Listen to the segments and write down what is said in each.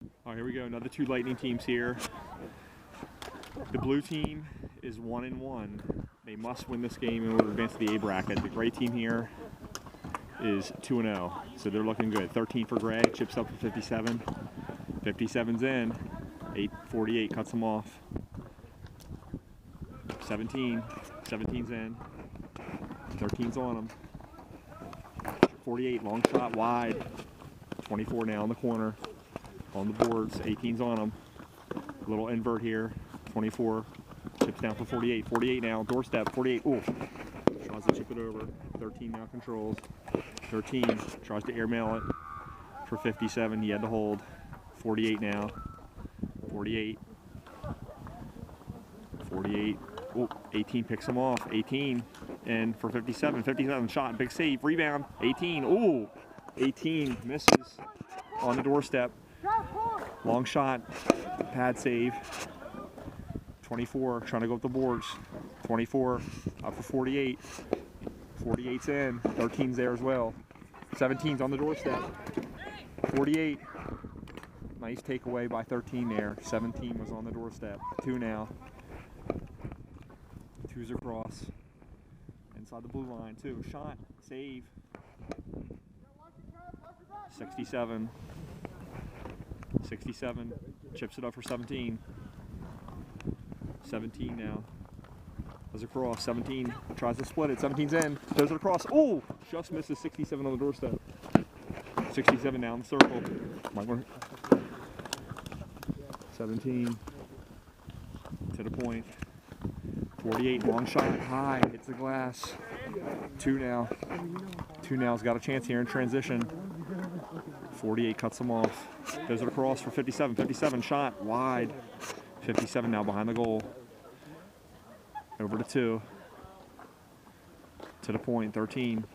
All right, here we go. Another two Lightning teams here. The blue team is 1-1. They must win this game in order to advance to the A bracket. The gray team here is 2-0, so they're looking good. 13 for gray, chips up for 57. 57's in. 8-48 cuts them off. 17. 17's in. 13's on them. 48, long shot, wide. 24 now in the corner. On the boards, 18's on them. Little invert here. 24, chips down for 48. 48 now, doorstep, 48. Ooh, tries to chip it over. 13 now controls. 13 tries to airmail it for 57. He had to hold. 48 now. 48. 48. Ooh, 18 picks him off. 18 and for 57. 57 shot, big save, rebound. 18. Ooh, 18 misses on the doorstep. Long shot, pad save. 24 trying to go up the boards. 24 up for 48. 48's in. 13's there as well. 17's on the doorstep. 48. Nice takeaway by 13 there. 17 was on the doorstep. 2 now. 2's across. Inside the blue line. 2. Shot. Save. 67. 67. Chips it up for 17. 17 now. Goes across. 17 tries to split it. 17's in. Goes it across. Oh! Just misses. 67 on the doorstep. 67 now in the circle. 17 to the point. 48 long shot high. Hits the glass. 2 now. 2 now's got a chance here in transition. 48 cuts him off. Goes it across for 57. 57 shot wide. 57 now behind the goal. Over to 2. To the point. 13.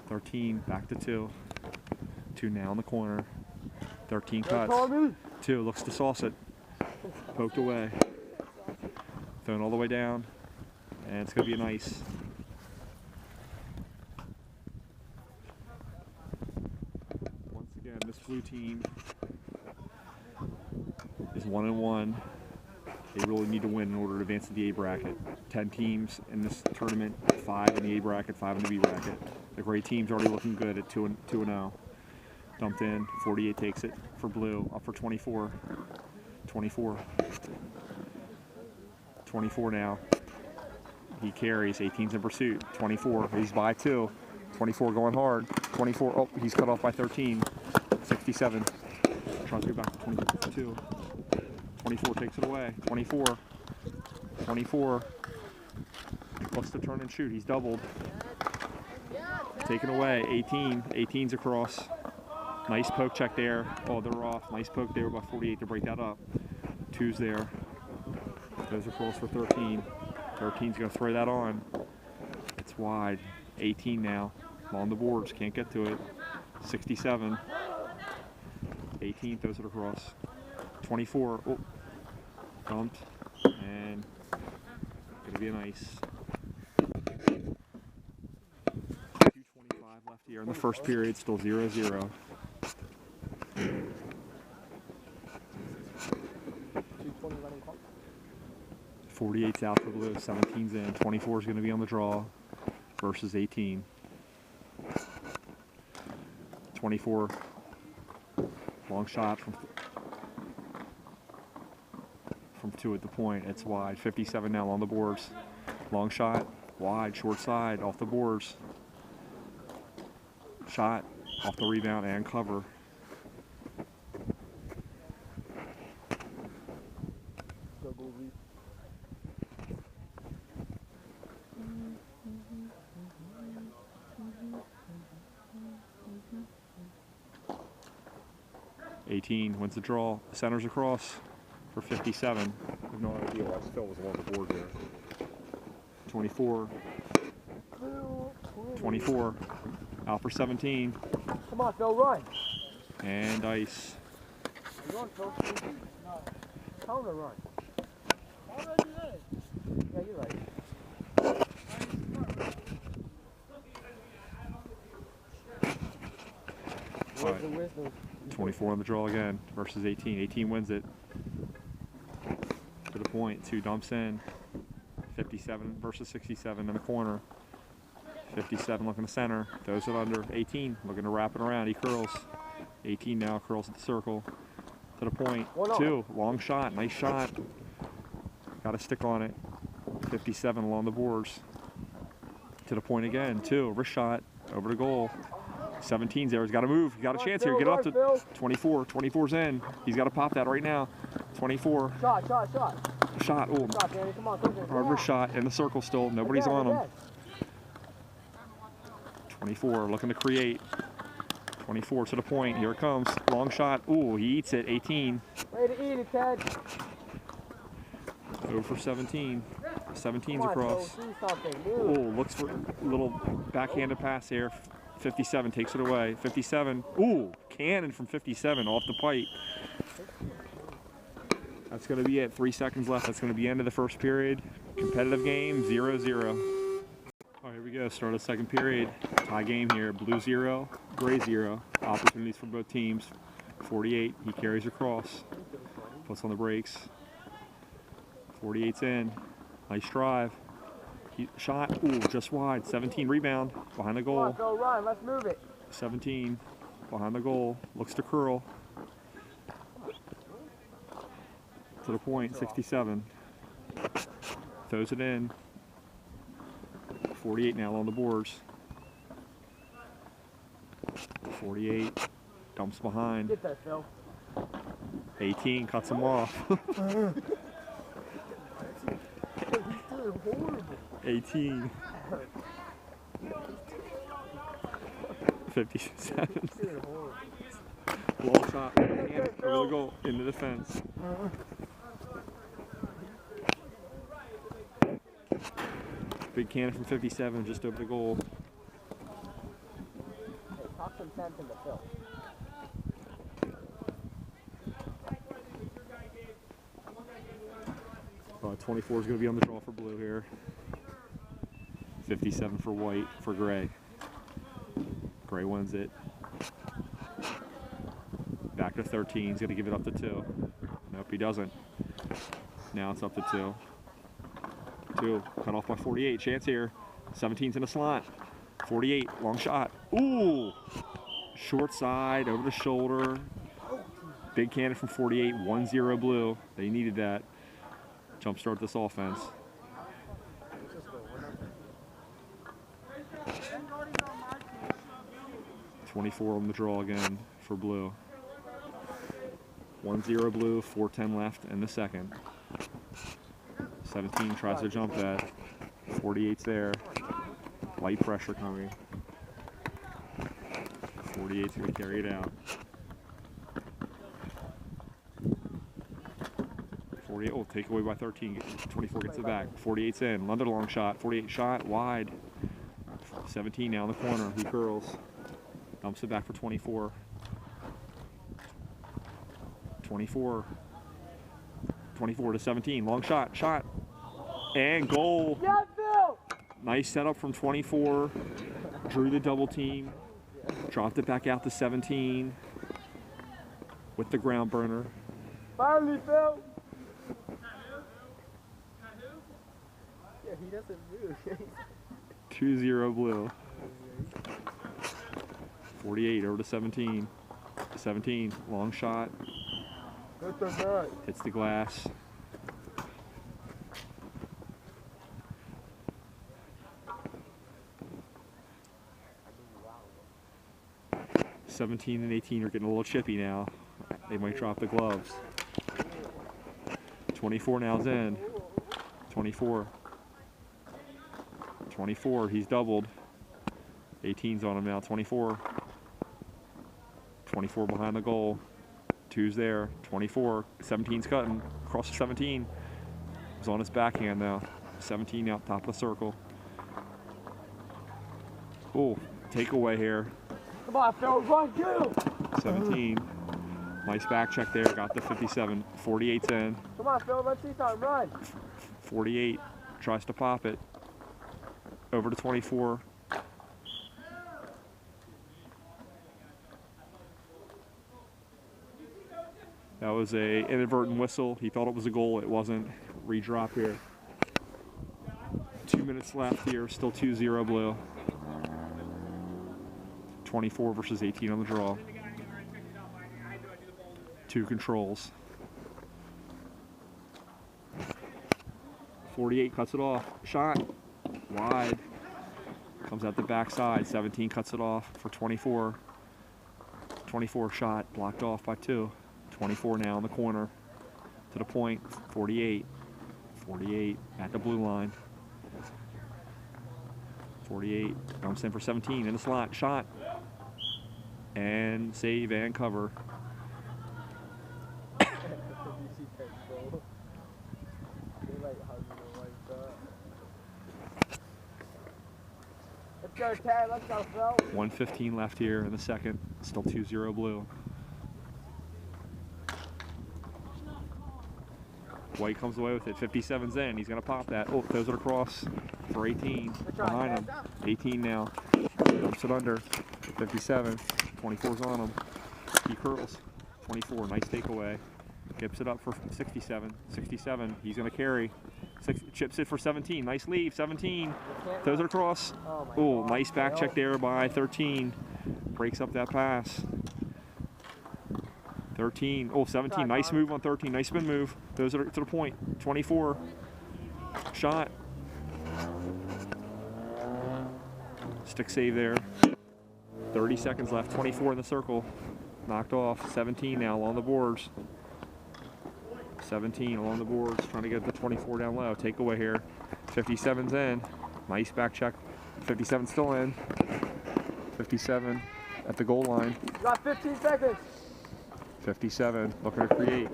13 back to 2. 2 now in the corner. 13 cuts. 2 looks to sauce it. Poked away. Thrown all the way down. And it's going to be a nice. Once again, this blue team is 1-1. They really need to win in order to advance to the A bracket. 10 teams in this tournament, 5 in the A bracket, 5 in the B bracket. The gray team's already looking good at 2-0. Dumped in, 48 takes it for blue, up for 24. 24. 24 now. He carries, 18's in pursuit. 24, he's by 2. 24 going hard. 24, oh, he's cut off by 13. 67. Tries to go back to 22. 24 takes it away. 24. 24. Looks to turn and shoot. He's doubled. Taken away. 18. 18's across. Nice poke check there. Oh, they're off. Nice poke there by 48 to break that up. 2's there. Goes across for 13. 13's going to throw that on. It's wide. 18 now. On the boards. Can't get to it. 67. 18 throws it across. 24. Oh. Dumped. And going to be a nice. 2:25 left here in the first period. Still 0-0. 48's out for blue, 17's in. 24 is going to be on the draw versus 18. 24, long shot from 2 at the point. It's wide. 57 now on the boards. Long shot, wide, short side, off the boards. Shot, off the rebound and cover. Wins the draw. Centers across for 57. I have no idea why Phil was along the board there. 24. 24. Out for 17. Come on, Phil, run. And ice. Run, Phil. No. Tell him to run. Yeah, you're right. Where's the wisdom? 24 on the draw again versus 18. 18 wins it. To the point, 2 dumps in. 57 versus 67 in the corner. 57 looking to center, throws it under. 18 looking to wrap it around. He curls. 18 now curls at the circle. To the point. 2 long shot, nice shot. Got to stick on it. 57 along the boards. To the point again. 2 wrist shot over the goal. 17's there. He's got to move. He's got a chance here. Get up to 24. 24's in. He's got to pop that right now. 24. Shot. Shot. Oh, Shot, Danny. Come on, hard wrist shot in the circle still. Nobody's on him. 24 looking to create. 24 to the point. Here it comes. Long shot. Ooh, he eats it. 18. Way to eat it, Ted. Over for 17. 17's on, across. Oh, looks for a little backhanded pass here. 57 takes it away. 57. Ooh, cannon from 57 off the pipe. That's going to be it. 3 seconds left. That's going to be end of the first period. Competitive game, 0-0. All right, here we go. Start of the second period. Tie game here. Blue 0, gray 0. Opportunities for both teams. 48. He carries across. Puts on the brakes. 48's in. Nice drive. Shot. Ooh, just wide. 17 rebound. Behind the goal. Come on, go run. Let's move it. 17 behind the goal. Looks to curl. To the point. 67. Throws it in. 48 now on the boards. 48. Dumps behind. Get that, Phil. 18 cuts him off. 18. 57. Long shot over the goal into the fence. Big cannon from 57 just over the goal. Hey, talk some sense into Phil. 24 is going to be on the draw for blue here. 57 for white for gray. Gray wins it. Back to 13. He's going to give it up to 2. Nope, he doesn't. Now it's up to 2. 2 cut off by 48. Chance here. 17's in the slot. 48 long shot. Ooh, short side over the shoulder. Big cannon from 48. 1-0 blue. They needed that. Jumpstart this offense. 24 on the draw again for blue. 1-0 blue, 4:10 left in the second. 17 tries to jump that. 48's there. Light pressure coming. 48's going to carry it out. 48, oh, take away by 13. 24 gets it back. 48's in. Another long shot. 48 shot wide. 17 now in the corner. He curls. Dumps it back for 24. 24 to 17. Long shot. Shot. And goal. Yeah, Phil! Nice setup from 24. Drew the double team. Dropped it back out to 17 with the ground burner. Finally, Phil! Yeah, he doesn't move. 2-0 blue. 48 over to 17. 17, long shot. Hits the glass. Wow. 17 and 18 are getting a little chippy now. They might drop the gloves. 24 now's in. 24. 24, he's doubled. 18's on him now. 24. 24 behind the goal. 2's there. 24. 17's cutting. Across the 17. He's on his backhand now. 17 out top of the circle. Oh, takeaway here. Come on, Phil, run, you! 17. Nice back check there. Got the 57. 48's in. Come on, Phil, let's see something, run. 48 tries to pop it. Over to 24. That was a inadvertent whistle. He thought it was a goal. It wasn't. Redrop here. 2 minutes left here. Still 2-0 blue. 24 versus 18 on the draw. 2 controls. 48 cuts it off. Shot. Wide. Comes out the backside. 17 cuts it off for 24. 24 shot. Blocked off by 2. 24 now in the corner. To the point. 48. 48 at the blue line. 48. Dumps in for 17 in the slot. Shot. And save and cover. Let's go, Ted. Let's go, Phil. 1:15 left here in the second. Still 2-0 blue. White comes away with it. 57's in. He's going to pop that. Oh, throws it across for 18. Behind him. 18 now. Dumps it under. 57. 24's on him. He curls. 24. Nice takeaway. Gips it up for 67. 67. He's going to carry. Chips it for 17. Nice leave. 17. Throws it across. Oh, nice back check there by 13. Breaks up that pass. 13. Oh, 17. Nice move on 13. Nice spin move. Throws it to the point. 24. Shot. Stick save there. 30 seconds left. 24 in the circle. Knocked off. 17 now along the boards. 17 along the boards. Trying to get the 24 down low. Takeaway here. 57's in. Nice back check. 57 still in. 57 at the goal line. You got 15 seconds. 57 looking to create.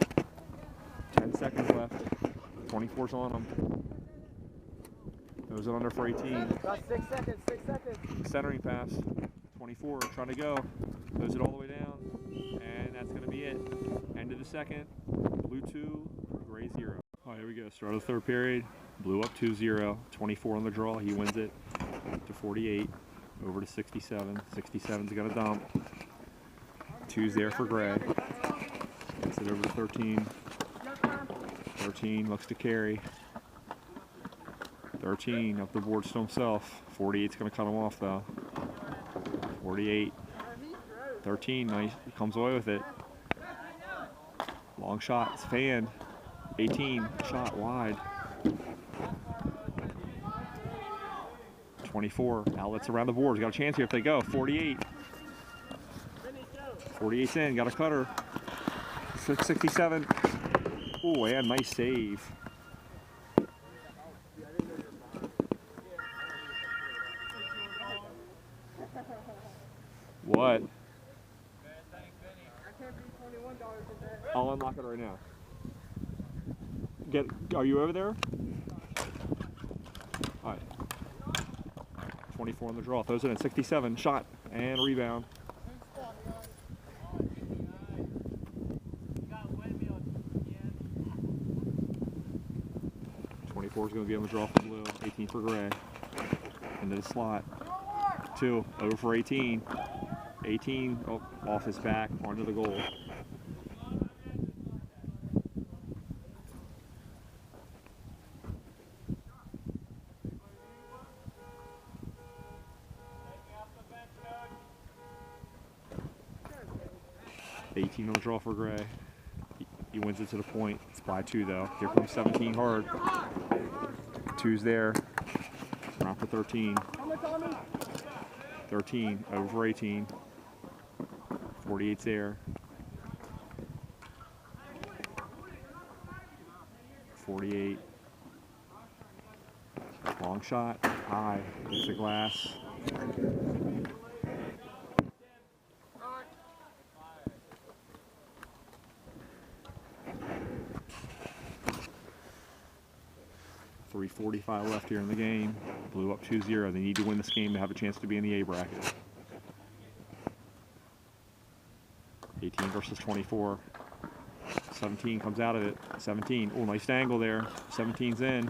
10 seconds left. 24's on him. Throws it under for 18. Got 6 seconds. 6 seconds. Centering pass. 24 trying to go. Throws it all the way down. And that's going to be it. End of the second. Blue 2, gray 0. All right, here we go. Start of the third period. Blue up 2-0. 24 on the draw. He wins it to 48. Over to 67. 67's got a dump. 2's there for gray. Gets it over to 13. 13 looks to carry. 13 up the boards to himself. 48's going to cut him off though. 48. 13, nice. He comes away with it. Long shot. It's fanned. 18. Shot wide. 24. Outlets around the boards. Got a chance here if they go. 48. 48's in. Got a cutter. 67. Oh, yeah, nice save. What? I'll unlock it right now. Are you over there? All right. 24 on the draw. Throws it in. 67. Shot and rebound. 24 is going to be on the draw for blue. 18 for gray. Into the slot. 2 over for 18. 18 off his back onto the goal. $18 on the draw for gray. He wins it to the point. It's by 2 though. Here comes 17 hard. 2's there. Round for 13. 13 over 18. 48's there. 48. Long shot. High. Hits the glass. .345 left here in the game. Blue up 2-0. They need to win this game to have a chance to be in the A bracket. 18 versus 24. 17 comes out of it. 17. Oh, nice angle there. 17's in.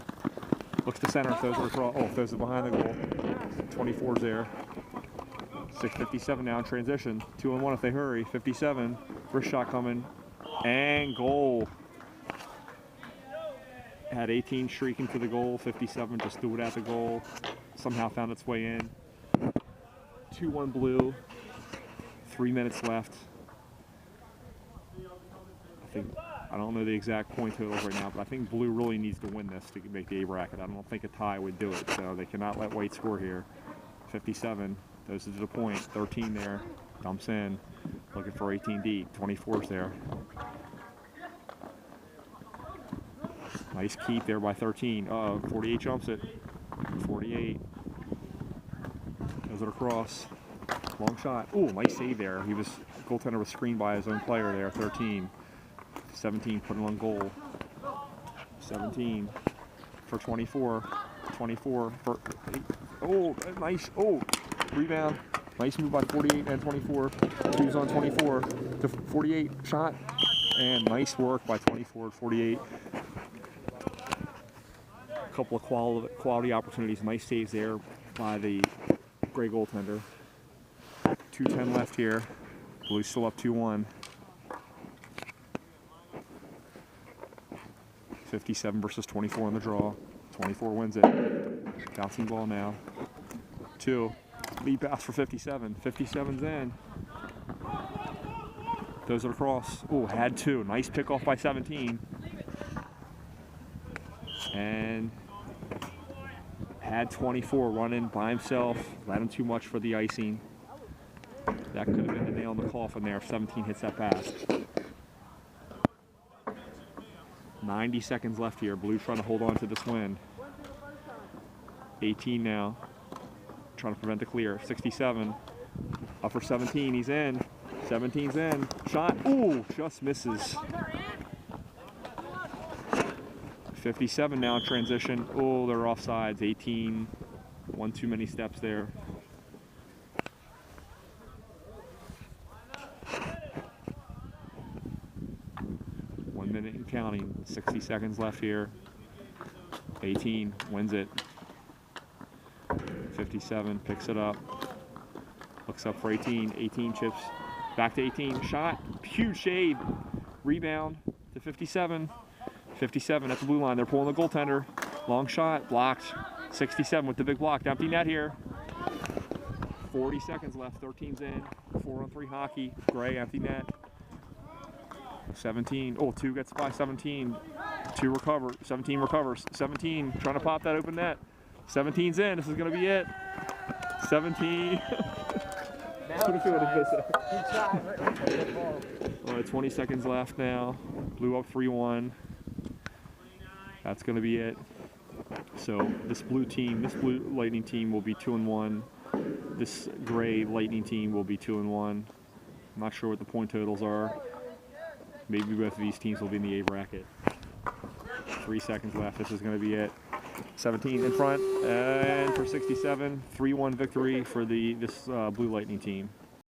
Looks to center. Throws it across. Oh, throws it behind the goal. 24's there. 6:57 now in transition. 2-on-1 if they hurry. 57. Wrist shot coming. And goal. Had 18 shrieking to the goal, 57 just threw it at the goal. Somehow found its way in. 2-1 blue. 3 minutes left. I don't know the exact point totals right now, but I think blue really needs to win this to make the A bracket. I don't think a tie would do it, so they cannot let white score here. 57 goes to the point. 13 there. Dumps in. Looking for 18 deep. 24's there. Nice keep there by 13. 48 jumps it. 48. Goes it across. Long shot. Ooh, nice save there. Goaltender was screened by his own player there. 13. 17 putting on goal. 17 for 24. 24 for 8. Oh, nice. Oh, rebound. Nice move by 48 and 24. Who's on 24 to 48. Shot. And nice work by 24 to 48. A couple of quality opportunities. Nice saves there by the gray goaltender. 2:10 left here. Blues still up 2-1. 57 versus 24 on the draw. 24 wins it. Bouncing ball now. 2. Lead pass for 57. 57's in. Those are across. Oh, had 2. Nice pick off by 17. And had 24 running by himself. Let him too much for the icing. That could have been the nail in the coffin there if 17 hits that pass. 90 seconds left here. Blue trying to hold on to this win. 18 now. Trying to prevent the clear. 67. Up for 17. He's in. 17's in. Shot. Ooh, just misses. 57 now in transition. Oh, they're offsides. 18. One too many steps there. And counting. 60 seconds left here. 18 wins it. 57 picks it up. Looks up for 18. 18 chips. Back to 18. Shot. Huge shade. Rebound to 57. 57 at the blue line. They're pulling the goaltender. Long shot. Blocked. 67 with the big block. Empty net here. 40 seconds left. 13's in. 4-on-3 hockey. Gray empty net. 17. Oh, 2 gets by 17. 2 recover. 17 recovers. 17 trying to pop that open net. 17's in. This is going to be it. 17. All right, 20 seconds left now. Blue up 3-1. That's going to be it. So this blue lightning team will be 2-1. This gray lightning team will be 2-1. I'm not sure what the point totals are. Maybe both of these teams will be in the A bracket. 3 seconds left. This is going to be it. 17 in front, and for 67, 3-1 victory for this Blue Lightning team.